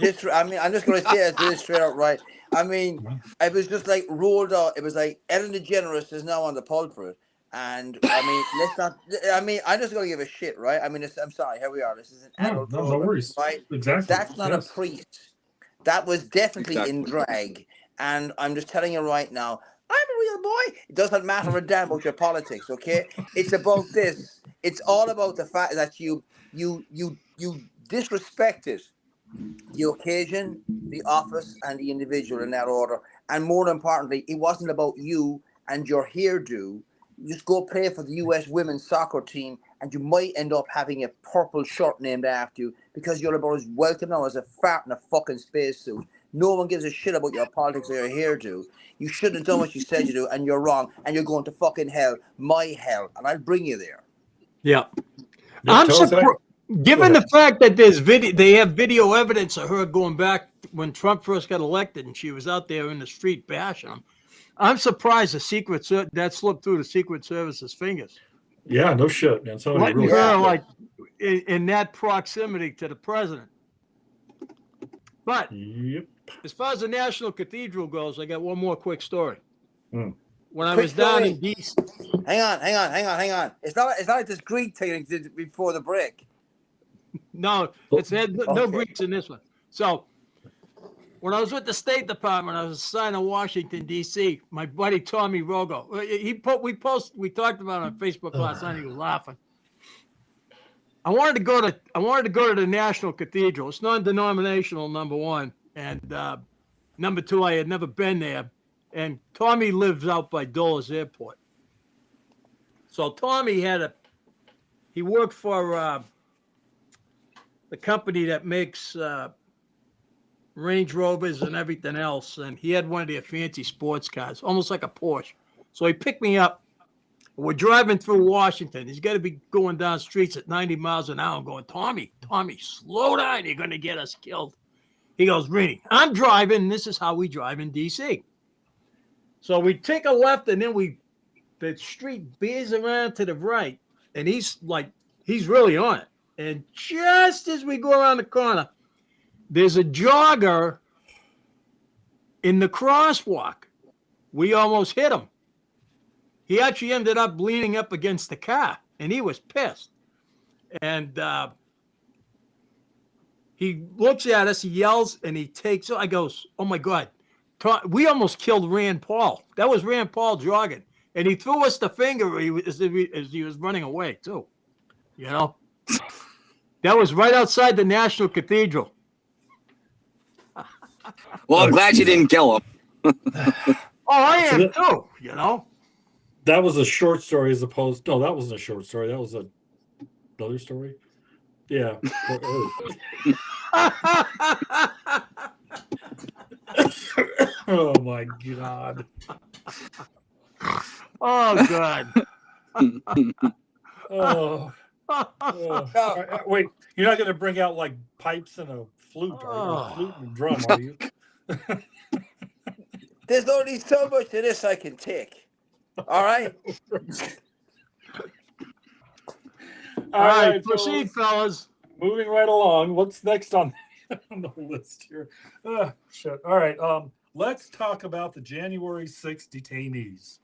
Speaker 3: this I mean, I'm just going to say this straight out, right? I mean, it was just like rolled out. It was like Ellen DeGeneres is now on the pulpit. And I mean, I'm just going to give a shit, right? I mean, I'm sorry, here we are. This is an adult
Speaker 1: No
Speaker 3: program,
Speaker 1: worries.
Speaker 3: right?
Speaker 1: Exactly.
Speaker 3: That's not a priest. That was definitely in
Speaker 2: Exactly.
Speaker 3: drag. And I'm just telling you right now, I'm a real boy. It doesn't matter a damn about your politics, okay? It's about this. It's all about the fact that you disrespected the occasion, the office, and the individual in that order. And more importantly, it wasn't about you and your hairdo. just go play for the US women's soccer team, and you might end up having a purple shirt named after you because you're about as welcome now as a fart in a fucking spacesuit. No one gives a shit about your politics or your hairdo. You shouldn't have done what you said you do, and you're wrong, and you're going to fucking hell, my hell, and I'll bring you there.
Speaker 4: Yeah.
Speaker 1: Yeah,
Speaker 4: I'm
Speaker 1: tell us
Speaker 4: surprised. Given the fact that there's they have video evidence of her going back when Trump first got elected, and she was out there in the street bashing him. I'm surprised that slipped through the Secret Service's fingers.
Speaker 1: Yeah, no shit, man. Somebody
Speaker 4: Letting
Speaker 1: really
Speaker 4: her like in that proximity to the president. But
Speaker 1: Yep.
Speaker 4: as far as the National Cathedral goes, I got one more quick story.
Speaker 1: Hmm.
Speaker 4: When I
Speaker 3: Quick
Speaker 4: was down
Speaker 3: story.
Speaker 4: in DC,
Speaker 3: Hang on. It's not like this Greek thing we did before the break.
Speaker 4: no, it's had no
Speaker 3: Okay.
Speaker 4: Greeks in this one. So when I was with the State Department, I was assigned to Washington D.C. My buddy Tommy Rogo, we talked about it on Facebook last night. He was laughing. I wanted to go to the National Cathedral. It's non-denominational, number one, and number two, I had never been there. And Tommy lives out by Dulles Airport. So Tommy he worked for the company that makes Range Rovers and everything else, and he had one of their fancy sports cars, almost like a Porsche. So he picked me up. We're driving through Washington. He's got to be going down streets at 90 miles an hour. I'm going, Tommy, slow down. You're going to get us killed. He goes, Rini, I'm driving. This is how we drive in D.C. So we take a left, and then the street veers around to the right, and he's really on it. And just as we go around the corner, there's a jogger in the crosswalk. We almost hit him. He actually ended up leaning up against the car, and he was pissed. And he looks at us, he yells, and he takes. I goes, oh my God, we almost killed Rand Paul. That was Rand Paul jogging, and he threw us the finger as he was running away too. You know, that was right outside the National Cathedral.
Speaker 2: Well, I'm glad you didn't kill him.
Speaker 4: Oh, I am too. You know.
Speaker 1: That was a short story as opposed. No, that wasn't a short story. That was another story. Yeah. Oh my God.
Speaker 4: Oh God.
Speaker 1: Oh. Wait, you're not going to bring out like pipes and a flute, are you? Flute and drum, are you?
Speaker 3: There's only so much of this I can take. All right.
Speaker 4: All right,
Speaker 1: so
Speaker 4: proceed, fellas.
Speaker 1: moving right along. What's next on the list here? Shit. All right. Let's talk about the January 6th detainees.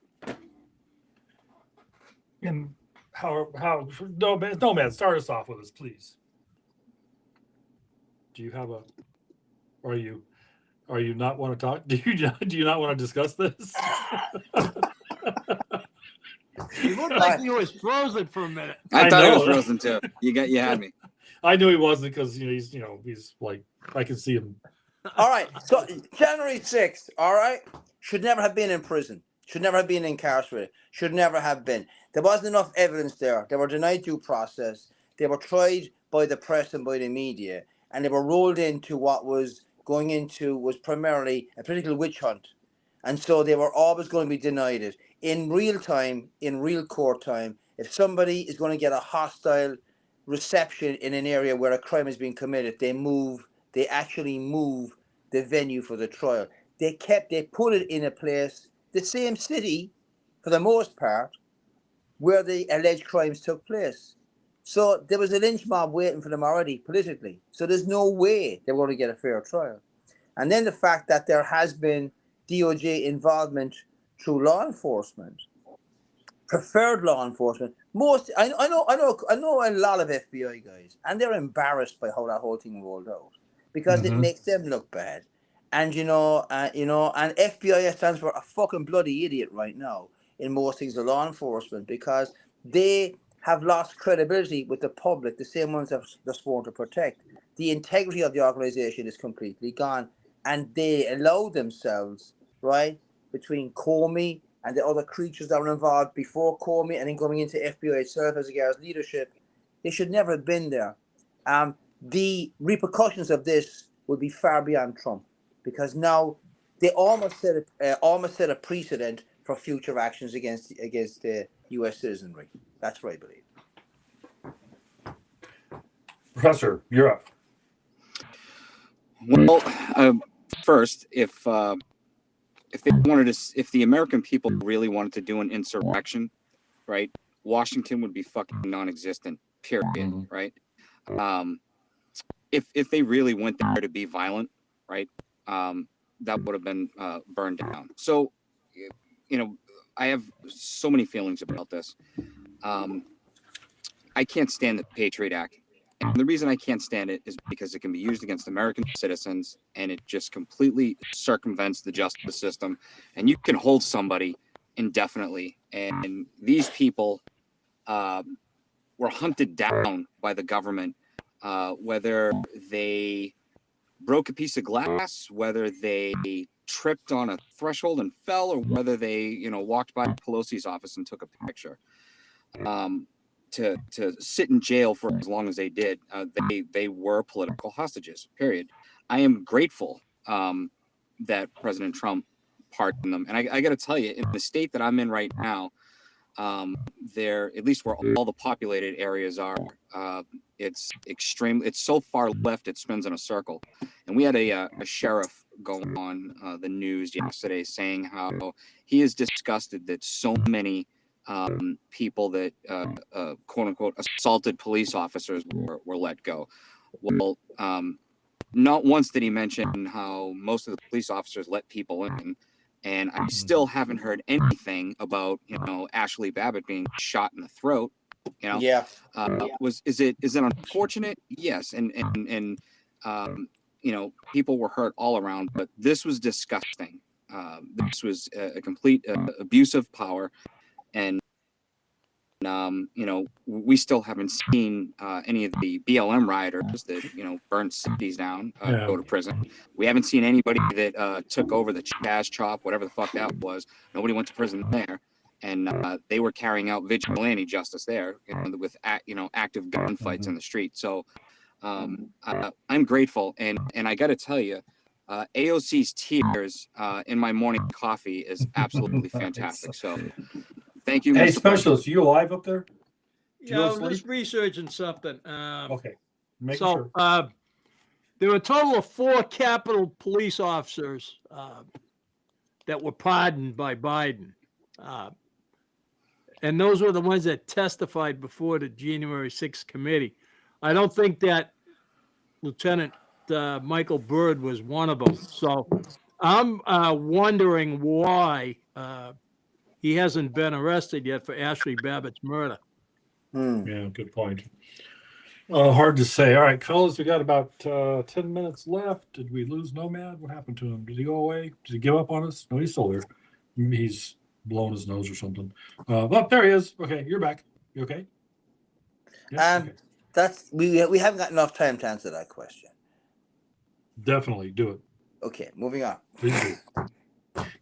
Speaker 1: And how no man, start us off with us, please. Do you have are you not want to talk? Do you not want to discuss this?
Speaker 4: You looked like you was frozen for a minute.
Speaker 2: I thought
Speaker 1: know,
Speaker 2: it was
Speaker 1: right?
Speaker 2: frozen too. You had me.
Speaker 1: I knew he wasn't because he's like I can see him.
Speaker 3: All right. So January 6th, all right, should never have been in prison. Should never have been incarcerated. Should never have been. There wasn't enough evidence there. They were denied due process. They were tried by the press and by the media, and they were rolled into what was primarily a political witch hunt. And so they were always going to be denied it. In real time, in real court time, if somebody is going to get a hostile reception in an area where a crime is being committed, they actually move the venue for the trial. They put it in a place, the same city, for the most part, where the alleged crimes took place. So there was a lynch mob waiting for them already politically. So there's no way they were going to get a fair trial. And then the fact that there has been DOJ involvement through law enforcement, preferred law enforcement. I know a lot of FBI guys, and they're embarrassed by how that whole thing rolled out because it makes them look bad. And and FBI stands for a fucking bloody idiot right now in most things of law enforcement because they have lost credibility with the public, the same ones that they're sworn to protect. The integrity of the organization is completely gone, and they allow themselves, right, between Comey and the other creatures that were involved before Comey and then coming into FBI itself as regards leadership, they should never have been there. The repercussions of this would be far beyond Trump, because now they almost set a precedent for future actions against the U.S. citizenry. That's what I believe.
Speaker 1: Professor, you're up.
Speaker 2: Well, first, if they wanted to, if the American people really wanted to do an insurrection, right, Washington would be fucking non-existent. Period. Right. If they really went there to be violent, right, that would have been burned down. So, you know, I have so many feelings about this. I can't stand the Patriot Act. And the reason I can't stand it is because it can be used against American citizens, and it just completely circumvents the justice system. And you can hold somebody indefinitely. And these people were hunted down by the government, whether they broke a piece of glass, whether they tripped on a threshold and fell, or whether they, you know, walked by Pelosi's office and took a picture. To sit in jail for as long as they did, they were political hostages. Period. I am grateful that President Trump pardoned them, and I got to tell you, in the state that I'm in right now, there, at least where all the populated areas are, it's so far left it spins in a circle. And we had a sheriff go on the news yesterday saying how he is disgusted that so many people that quote unquote assaulted police officers were let go. Well, not once did he mention how most of the police officers let people in. And I still haven't heard anything about, you know, Ashley Babbitt being shot in the throat. You know, is it unfortunate? Yes, and you know, people were hurt all around, but this was disgusting. This was a complete abuse of power, and you know, we still haven't seen any of the BLM rioters that, you know, burnt cities down go to prison. We haven't seen anybody that took over the Chaz Chop, whatever the fuck that was. Nobody went to prison there, and they were carrying out vigilante justice there, you know, with active gunfights in the street. So I'm grateful, and I got to tell you, AOC's tears in my morning coffee is absolutely fantastic. So. Thank you,
Speaker 1: Hey,
Speaker 2: Mr.
Speaker 1: Specialist, you alive up there?
Speaker 4: Yeah, I'm just researching something.
Speaker 1: Okay. Making
Speaker 4: So
Speaker 1: sure.
Speaker 4: there were a total of 4 Capitol police officers that were pardoned by Biden. And those were the ones that testified before the January 6th committee. I don't think that Lieutenant Michael Byrd was one of them. So I'm wondering why he hasn't been arrested yet for Ashley Babbitt's murder.
Speaker 1: Yeah, good point. Hard to say. All right, fellas, we got about 10 minutes left. Did we lose Nomad? What happened to him? Did he go away? Did he give up on us? No, he's still there. He's blown his nose or something. Well, there he is. Okay, you're back. You okay? Yeah, okay.
Speaker 3: That's we haven't got enough time to answer that question.
Speaker 1: Definitely do it.
Speaker 3: Okay, moving on.
Speaker 1: Please do.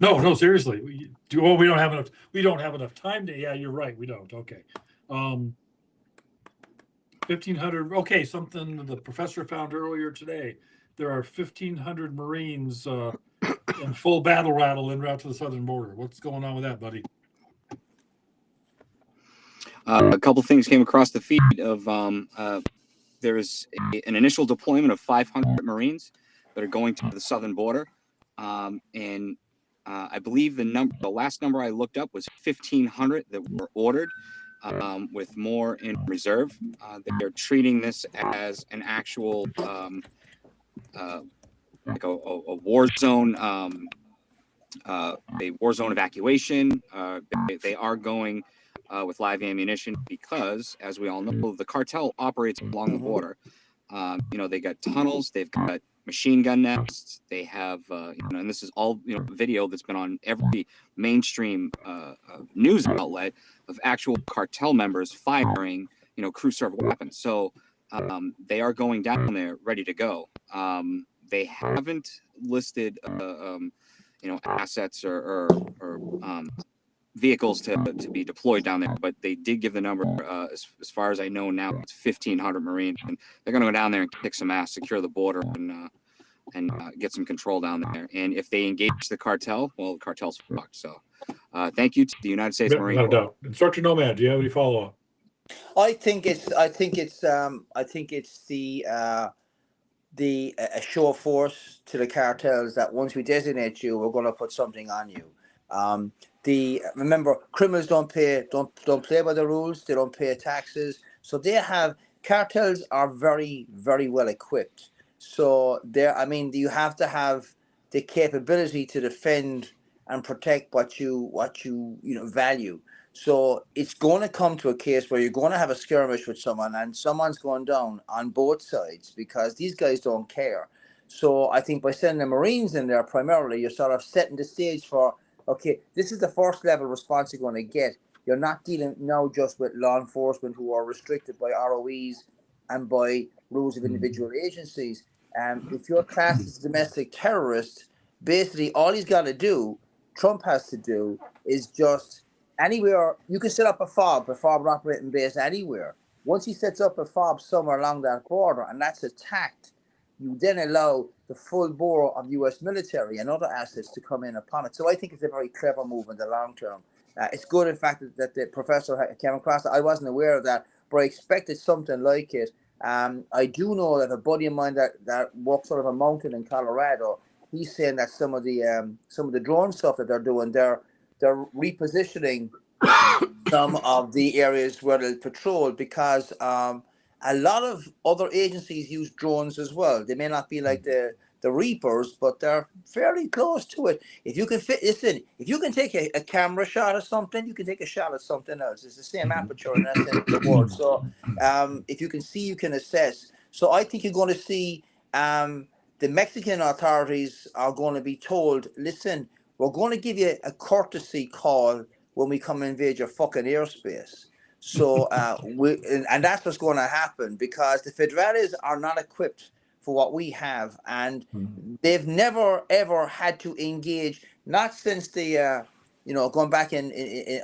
Speaker 1: No, seriously. We don't have enough. We don't have enough time to. Yeah, you're right. We don't. Okay. 1,500. Okay, something the professor found earlier today. There are 1,500 Marines in full battle rattle en route to the southern border. What's going on with that, buddy?
Speaker 2: A couple things came across the feed of there's an initial deployment of 500 Marines that are going to the southern border, and I believe the last number I looked up was 1,500 that were ordered, with more in reserve. They're treating this as an actual like a war zone, a war zone evacuation. They are going with live ammunition because, as we all know, the cartel operates along the border. You know, they got tunnels, they've got machine gun nests, they have, and this is all, video that's been on every mainstream news outlet of actual cartel members firing, crew serve weapons. So they are going down there ready to go. They haven't listed, assets or vehicles to be deployed down there, but they did give the number. As far as I know now, it's 1,500 Marines, and they're going to go down there and kick some ass, secure the border, and get some control down there. And if they engage the cartel, well, the cartel's fucked. So, thank you to the United States Marine
Speaker 1: Without a
Speaker 2: Corps.
Speaker 1: doubt. Instructor Nomad, do you have any follow up?
Speaker 3: I think it's the a show of force to the cartels that once we designate you, we're going to put something on you. Remember, criminals don't play by the rules. They don't pay taxes. So cartels are very, very well equipped. So you have to have the capability to defend and protect what you value. So it's going to come to a case where you're going to have a skirmish with someone and someone's going down on both sides because these guys don't care. So I think by sending the Marines in there primarily, you're sort of setting the stage for, okay, this is the first level response you're going to get. You're not dealing now just with law enforcement who are restricted by ROEs and by rules of individual agencies. If you're classed as a domestic terrorist, basically all Trump has to do is just anywhere, you can set up a FOB operating base anywhere. Once he sets up a FOB somewhere along that border and that's attacked, you then allow the full bore of U.S. military and other assets to come in upon it. So I think it's a very clever move in the long term. It's good, in fact, that the professor came across it. I wasn't aware of that, but I expected something like it. I do know that a buddy of mine that walks sort of a mountain in Colorado, he's saying that some of the drone stuff that they're doing, they're repositioning some of the areas where they'll patrol because a lot of other agencies use drones as well. They may not be like the Reapers, but they're fairly close to it. If you can if you can take a camera shot of something, you can take a shot of something else. It's the same aperture and that's in the world. So if you can see, you can assess. So I think you're going to see the Mexican authorities are going to be told, listen, we're going to give you a courtesy call when we come invade your fucking airspace. So, and that's what's going to happen because the Federales are not equipped for what we have. And they've never, ever had to engage, not since the, going back in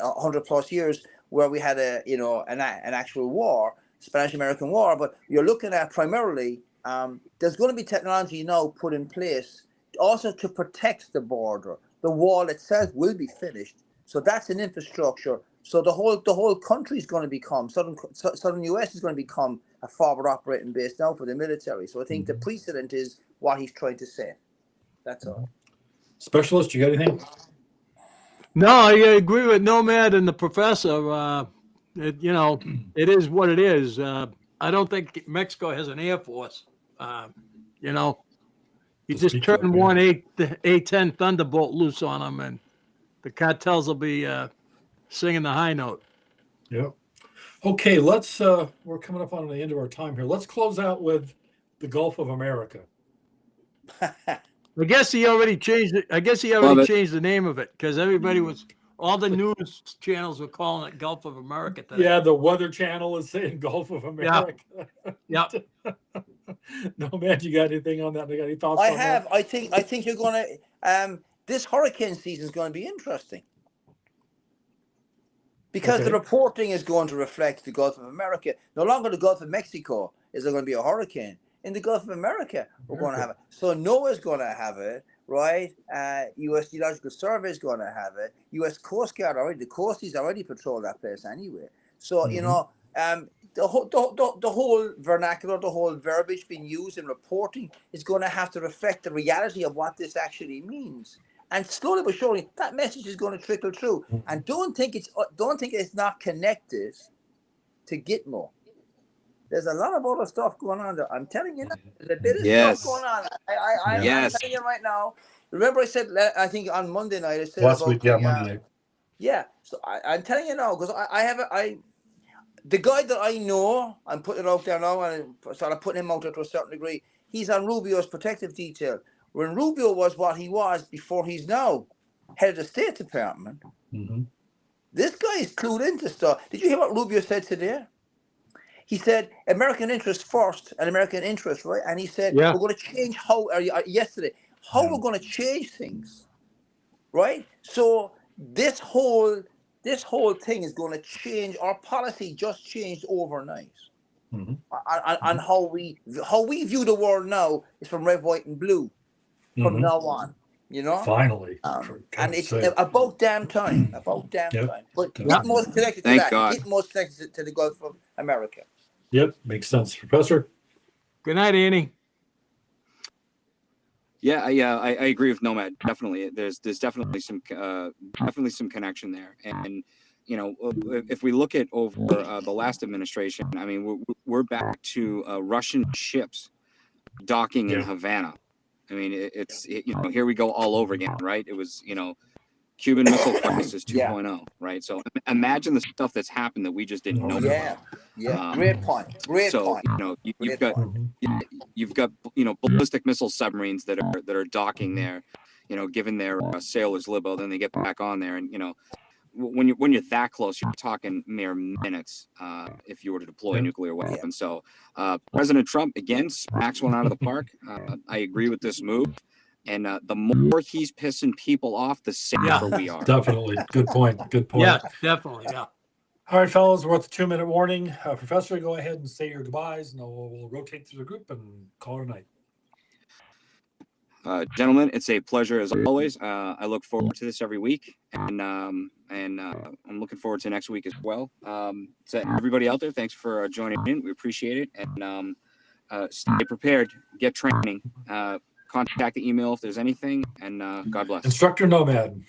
Speaker 3: 100 plus years where we had an actual war, Spanish-American War. But you're looking at primarily, there's going to be technology now put in place also to protect the border. The wall itself will be finished. So that's an infrastructure. So the whole country is going to become, southern US is going to become a forward operating base now for the military. So I think the precedent is what he's trying to say. That's all.
Speaker 1: Specialist, you got anything?
Speaker 4: No, I agree with Nomad and the professor. It is what it is. I don't think Mexico has an air force. You just turn one A-10 Thunderbolt loose on them, and the cartels will be singing the high note.
Speaker 1: Yep. Okay, we're coming up on the end of our time here. Let's close out with the Gulf of America.
Speaker 4: I guess he already changed it. I guess he already changed the name of it because all the news channels were calling it Gulf of America today.
Speaker 1: Yeah, the Weather Channel is saying Gulf of America.
Speaker 4: Yeah.
Speaker 1: No, man, you got anything on that? You got any thoughts on that?
Speaker 3: I think you're going to, this hurricane season is going to be interesting. Because the reporting is going to reflect the Gulf of America. No longer the Gulf of Mexico is there going to be a hurricane. In the Gulf of America, we're going to have it. So NOAA's going to have it, right? U.S. Geological Survey is going to have it. U.S. Coast Guard already, the Coasties already patrol that place anyway. So, the whole vernacular, the whole verbiage being used in reporting is going to have to reflect the reality of what this actually means. And slowly but surely, that message is going to trickle through. And don't think it's not connected to Gitmo. There's a lot of other stuff going on there. I'm telling you, there's a bit of stuff going on. I'm telling you right now. Remember, I said I think on Monday night. I said
Speaker 1: last week, Monday night.
Speaker 3: Yeah, so I'm telling you now because the guy that I know, I'm putting it out there now, and I started putting him out there to a certain degree. He's on Rubio's protective detail. When Rubio was what he was before he's now head of the State Department, this guy is clued into stuff. Did you hear what Rubio said today? He said, American interest first, and American interest, right? And he said, we're going to change we're going to change things, right? So this whole this whole thing is going to change. Our policy just changed overnight.
Speaker 1: Mhm.
Speaker 3: And how we view the world now is from red, white, and blue from
Speaker 1: Mhm.
Speaker 3: now on. You know,
Speaker 1: Finally. For
Speaker 3: and
Speaker 1: God's
Speaker 3: it's
Speaker 1: sake.
Speaker 3: about damn time. About damn
Speaker 1: Yep.
Speaker 3: time. But
Speaker 1: Yeah.
Speaker 3: it most connected to
Speaker 2: Thank
Speaker 3: that.
Speaker 2: God.
Speaker 3: It most connected to the Gulf of America.
Speaker 1: Yep, makes sense. Professor?
Speaker 4: Good night, Annie.
Speaker 2: Yeah, I agree with Nomad. Definitely, there's definitely some connection there. And you know, if we look at over the last administration, I mean, we're back to Russian ships docking in
Speaker 1: Yeah.
Speaker 2: Havana. I mean, you know, here we go all over again, right? It was, you know, Cuban Missile Crisis
Speaker 3: Yeah.
Speaker 2: 2.0, right? So imagine the stuff that's happened that we just didn't know
Speaker 3: Yeah.
Speaker 2: about.
Speaker 3: Yeah. Great point. Great
Speaker 2: So
Speaker 3: point.
Speaker 2: you know, you've
Speaker 3: Great
Speaker 2: got
Speaker 3: point.
Speaker 1: Mhm.
Speaker 2: you've got, you know, ballistic missile submarines that are docking there, you know, given their sailors libo, then they get back on there, and you know, when you're that close, you're talking mere minutes if you were to deploy
Speaker 1: Yeah.
Speaker 2: a nuclear weapon. So President Trump again smacks one out of the park. I agree with this move, and the more he's pissing people off, the safer we are.
Speaker 1: Definitely. Good point. Good point.
Speaker 4: Yeah, definitely. Yeah.
Speaker 1: All right, fellas, we're at the 2-minute warning. Professor, go ahead and say your goodbyes, and we'll rotate through the group and call it a night.
Speaker 2: Gentlemen, it's a pleasure as always. I look forward to this every week, and I'm looking forward to next week as well. To everybody out there, thanks for joining in. We appreciate it, and stay prepared. Get training. Contact the email if there's anything, and God bless.
Speaker 1: Instructor Nomad.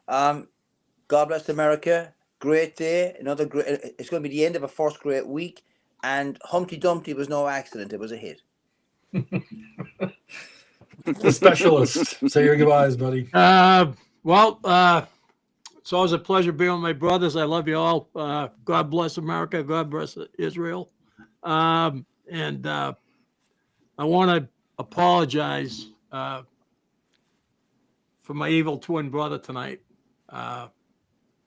Speaker 3: God bless America. Great day. Another great. It's going to be the end of a first great week. And Humpty Dumpty was no accident. It was a hit.
Speaker 1: The specialist. Say your goodbyes, buddy.
Speaker 4: Well, it's always a pleasure being with my brothers. I love you all. God bless America. God bless Israel. And I want to apologize for my evil twin brother tonight.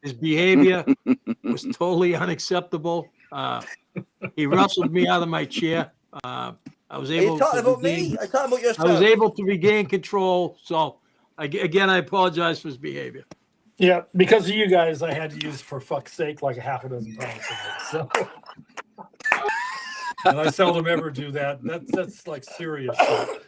Speaker 4: His behavior was totally unacceptable. He wrestled me out of my chair. I was
Speaker 3: Are you
Speaker 4: able
Speaker 3: talking
Speaker 4: to
Speaker 3: about
Speaker 4: regain,
Speaker 3: me? I'm talking about yourself.
Speaker 4: I was able to regain control. So again, I apologize for his behavior.
Speaker 1: Yeah, because of you guys, I had to use "for fuck's sake" like a half a dozen times tonight. So, and I seldom ever do that. That's like serious shit.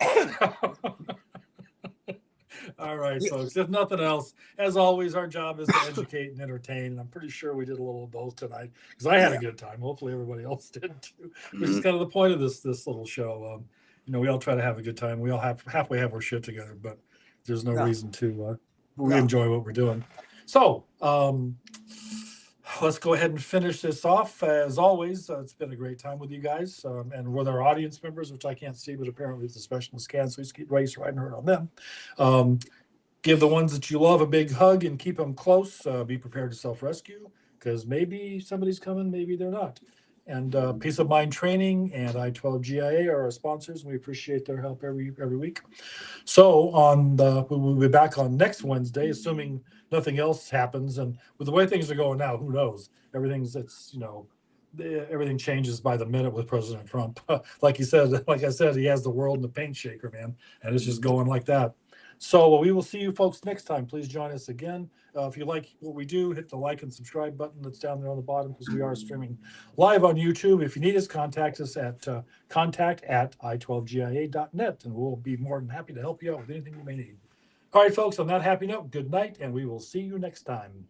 Speaker 1: All right, folks. If nothing else, as always, our job is to educate and entertain. And I'm pretty sure we did a little of both tonight because I had a good time. Hopefully, everybody else did too. Which is kind of the point of this little show. You know, we all try to have a good time. We all halfway have our shit together, but there's no reason to. We enjoy what we're doing. So let's go ahead and finish this off. As always, it's been a great time with you guys and with our audience members, which I can't see, but apparently the specialists can. So just keep race riding hard on them. Give the ones that you love a big hug and keep them close. Be prepared to self-rescue because maybe somebody's coming, maybe they're not. And Peace of Mind Training and I-12GIA are our sponsors. We appreciate their help every week. So we'll be back on next Wednesday, assuming nothing else happens. And with the way things are going now, who knows? Everything changes by the minute with President Trump. Like I said, he has the world in the paint shaker, man, and it's just going like that. So we will see you folks next time. Please join us again. If you like what we do, hit the like and subscribe button that's down there on the bottom because we are streaming live on YouTube. If you need us, contact us at contact@i12gia.net, and we'll be more than happy to help you out with anything you may need. All right, folks, on that happy note, good night, and we will see you next time.